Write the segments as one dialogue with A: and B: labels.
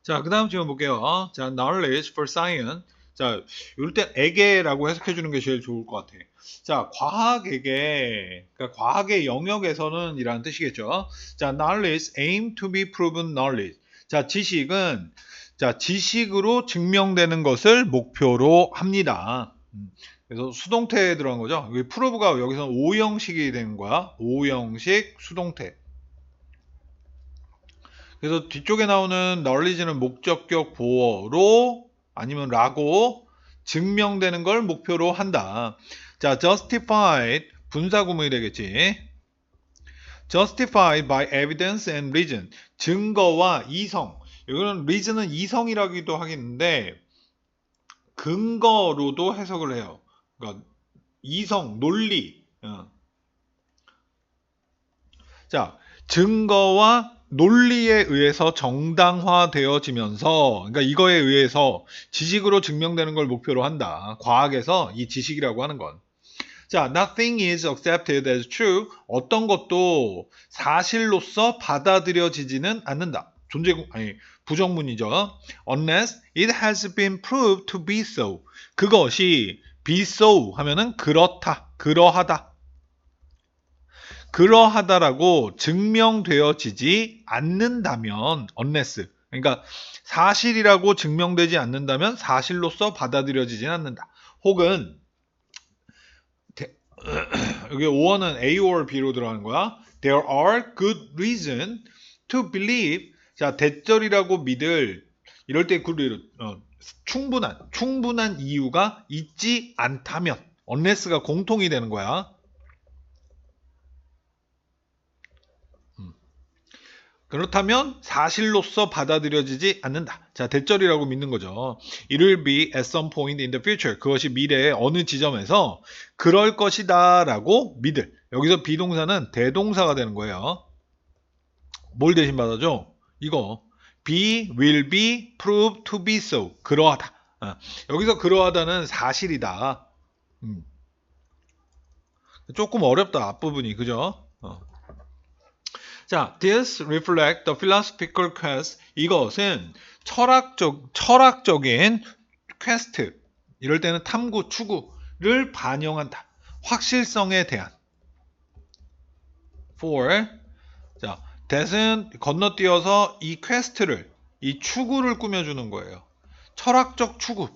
A: 자, 그 다음 질문 볼게요. 자, knowledge for science. 자, 이럴 땐 에게라고 해석해 주는 게 제일 좋을 것 같아. 자, 과학에게, 그러니까 과학의 영역에서는 이라는 뜻이겠죠. 자, knowledge aim to be proven knowledge. 자, 지식은, 자, 지식으로 증명되는 것을 목표로 합니다. 그래서 수동태에 들어간 거죠. 여기 prove가 여기서 오형식이 되는 거야. 오형식 수동태. 그래서 뒤쪽에 나오는 knowledge는 목적격 보어로 아니면 라고 증명되는 걸 목표로 한다. 자, justified 분사구문이 되겠지. justified by evidence and reason 증거와 이성. 이거는 reason은 이성이라기도 하겠는데 근거로도 해석을 해요. 그러니까 이성, 논리. 자, 증거와 논리에 의해서 정당화되어지면서, 그러니까 이거에 의해서 지식으로 증명되는 걸 목표로 한다. 과학에서 이 지식이라고 하는 건. 자, nothing is accepted as true. 어떤 것도 사실로서 받아들여지지는 않는다. 부정문이죠. Unless it has been proved to be so. 그것이 be so 하면은 그렇다, 그러하다. 그러하다라고 증명되어지지 않는다면 unless 그러니까 사실이라고 증명되지 않는다면 사실로서 받아들여지진 않는다. 혹은 여기 5어는 A or B로 들어가는 거야. There are good reason to believe. 자, 대절이라고 믿을 이럴 때 충분한 이유가 있지 않다면 unless가 공통이 되는 거야. 그렇다면 사실로서 받아들여지지 않는다. 자, 대절이라고 믿는 거죠. It will be at some point in the future. 그것이 미래의 어느 지점에서 그럴 것이다 라고 믿을. 여기서 비동사는 대동사가 되는 거예요. 뭘 대신 받아줘? 이거. be, will be, prove to be so. 그러하다. 여기서 그러하다는 사실이다. 조금 어렵다. 앞부분이. 그죠? 자, this reflect the philosophical quest. 이것은 철학적인 퀘스트. 이럴 때는 탐구, 추구를 반영한다. 확실성에 대한. for. 자, that은 건너뛰어서 이 퀘스트를, 이 추구를 꾸며주는 거예요. 철학적 추구.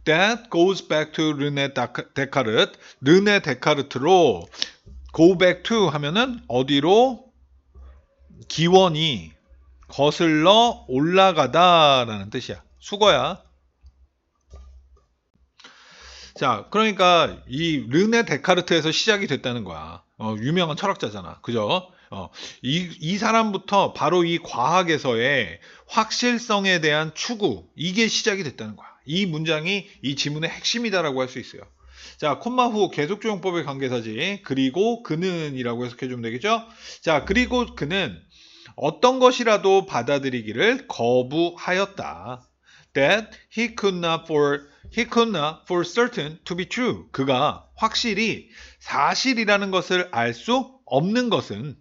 A: That goes back to 르네 데카르트. 르네 데카르트로 go back to 하면은 어디로? 기원이 거슬러 올라가다라는 뜻이야. 수거야. 자, 그러니까 이 르네 데카르트에서 시작이 됐다는 거야. 유명한 철학자잖아. 그죠? 이 사람부터 바로 이 과학에서의 확실성에 대한 추구, 이게 시작이 됐다는 거야. 이 문장이 이 지문의 핵심이다라고 할 수 있어요. 자, 콤마 후 계속조용법의 관계사지. 그리고 그는 이라고 해석해주면 되겠죠? 자, 그리고 그는 어떤 것이라도 받아들이기를 거부하였다. That he could not for certain to be true. 그가 확실히 사실이라는 것을 알 수 없는 것은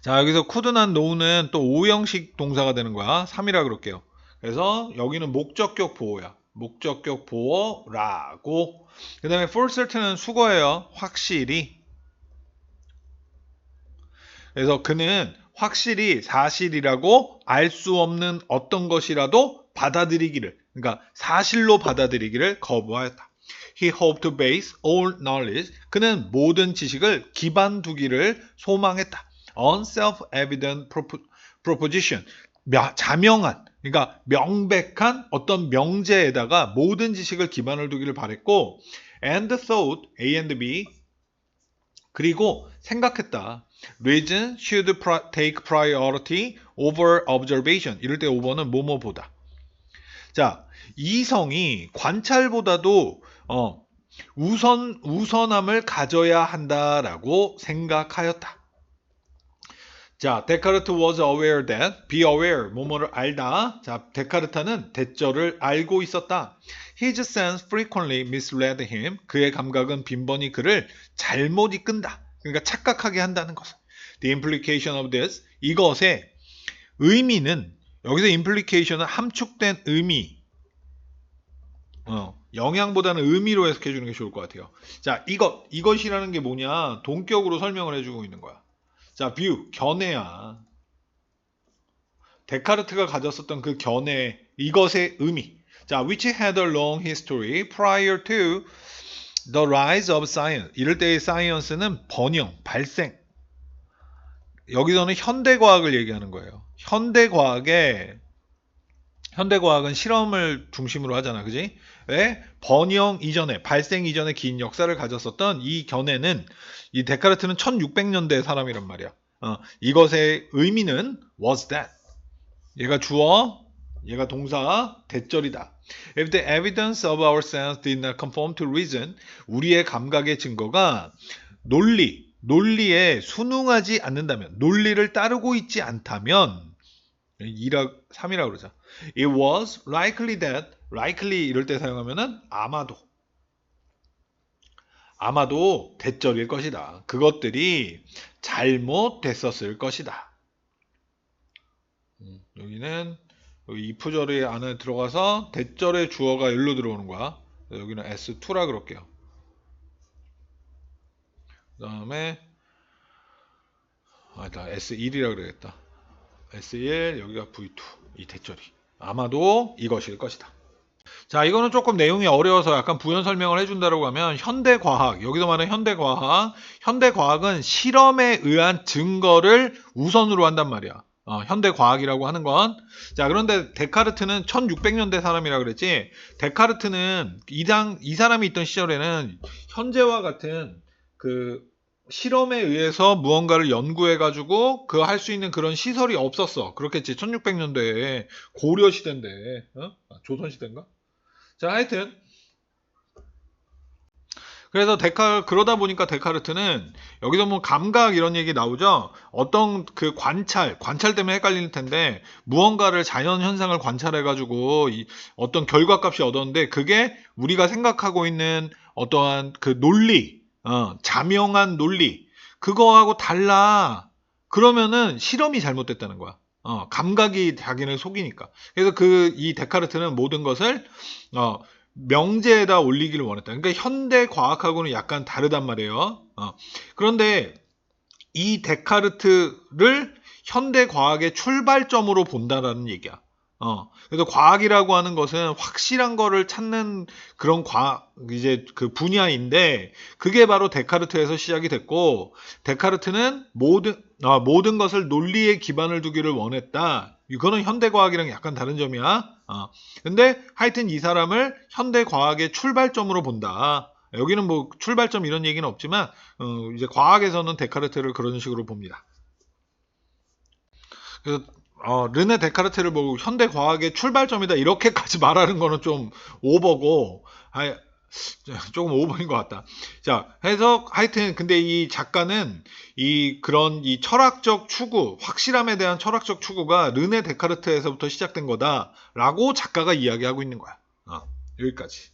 A: 자, 여기서 could난 know는 또 오형식 동사가 되는 거야. 3이라 그럴게요. 그래서 여기는 목적격 보호야. 목적격 보호라고. 그 다음에 for certain은 수거예요. 확실히. 그래서 그는 확실히 사실이라고 알 수 없는 어떤 것이라도 받아들이기를, 그러니까 사실로 받아들이기를 거부하였다. He hoped to base all knowledge. 그는 모든 지식을 기반 두기를 소망했다. On self-evident proposition. 자명한, 그러니까 명백한 어떤 명제에다가 모든 지식을 기반을 두기를 바랬고, and thought, A and B, 그리고 생각했다. Reason should take priority over observation. 이럴 때 5번은 뭐뭐보다. 자, 이성이 관찰보다도 우선함을 가져야 한다라고 생각하였다. 자, 데카르트 was aware that, be aware, 뭐뭐를 알다. 자, 데카르트는 대절을 알고 있었다. His sense frequently misled him. 그의 감각은 빈번히 그를 잘못 이끈다. 그러니까 착각하게 한다는 것. The implication of this, 이것의 의미는 여기서 implication은 함축된 의미, 영향보다는 의미로 해석해 주는 게 좋을 것 같아요. 자, 이것이라는 게 뭐냐? 동격으로 설명을 해주고 있는 거야. 자, view, 견해야. 데카르트가 가졌었던 그 견해, 이것의 의미. 자, which had a long history prior to the rise of science. 이럴 때의 science는 번영, 발생. 여기서는 현대과학을 얘기하는 거예요. 현대과학은 실험을 중심으로 하잖아, 그지? 왜? 번영 이전에, 발생 이전에 긴 역사를 가졌었던 이 견해는, 이 데카르트는 1600년대 사람이란 말이야. 이것의 의미는 was that. 얘가 주어, 얘가 동사, 대절이다. If the evidence of our sense did not conform to reason, 우리의 감각의 증거가 논리에 순응하지 않는다면, 논리를 따르고 있지 않다면, 3이라고 그러자. It was likely that, likely 이럴 때 사용하면은 아마도 대절일 것이다. 그것들이 잘못됐었을 것이다. 여기는 이 if절의 안에 들어가서 대절의 주어가 일로 들어오는 거야. 여기는 S2라 그럴게요. 그 다음에 S1이라 그래야겠다. S1 여기가 V2 이 대절이 아마도 이것일 것이다. 자, 이거는 조금 내용이 어려워서 약간 부연 설명을 해준다고 하면 현대과학, 여기서 말하는 현대과학은 실험에 의한 증거를 우선으로 한단 말이야. 현대과학이라고 하는 건. 자, 그런데 데카르트는 1600년대 사람이라 그랬지. 데카르트는 이 사람이 있던 시절에는 현재와 같은 그 실험에 의해서 무언가를 연구해가지고 그 할 수 있는 그런 시설이 없었어. 그렇겠지. 1600년대에 고려 시대인데, 조선 시대인가? 자, 하여튼 그래서 그러다 보니까 데카르트는 여기서 뭐 감각 이런 얘기 나오죠. 어떤 그 관찰 때문에 헷갈릴 텐데 무언가를 자연 현상을 관찰해 가지고 어떤 결과값이 얻었는데 그게 우리가 생각하고 있는 어떠한 그 논리, 자명한 논리 그거하고 달라. 그러면은 실험이 잘못됐다는 거야. 감각이 자기를 속이니까. 그래서 이 데카르트는 모든 것을 명제에다 올리기를 원했다. 그러니까 현대 과학하고는 약간 다르단 말이에요. 그런데 이 데카르트를 현대 과학의 출발점으로 본다라는 얘기야. 그래서 과학이라고 하는 것은 확실한 거를 찾는 그런 이제 그 분야인데, 그게 바로 데카르트에서 시작이 됐고, 데카르트는 모든 것을 논리에 기반을 두기를 원했다. 이거는 현대과학이랑 약간 다른 점이야. 근데 하여튼 이 사람을 현대과학의 출발점으로 본다. 여기는 뭐 출발점 이런 얘기는 없지만, 이제 과학에서는 데카르트를 그런 식으로 봅니다. 그래서 르네 데카르트를 보고 현대 과학의 출발점이다 이렇게까지 말하는 거는 좀 오버고, 조금 오버인 것 같다. 자, 해서 하여튼 근데 이 작가는 그런 철학적 추구, 확실함에 대한 철학적 추구가 르네 데카르트에서부터 시작된 거다라고 작가가 이야기하고 있는 거야. 여기까지.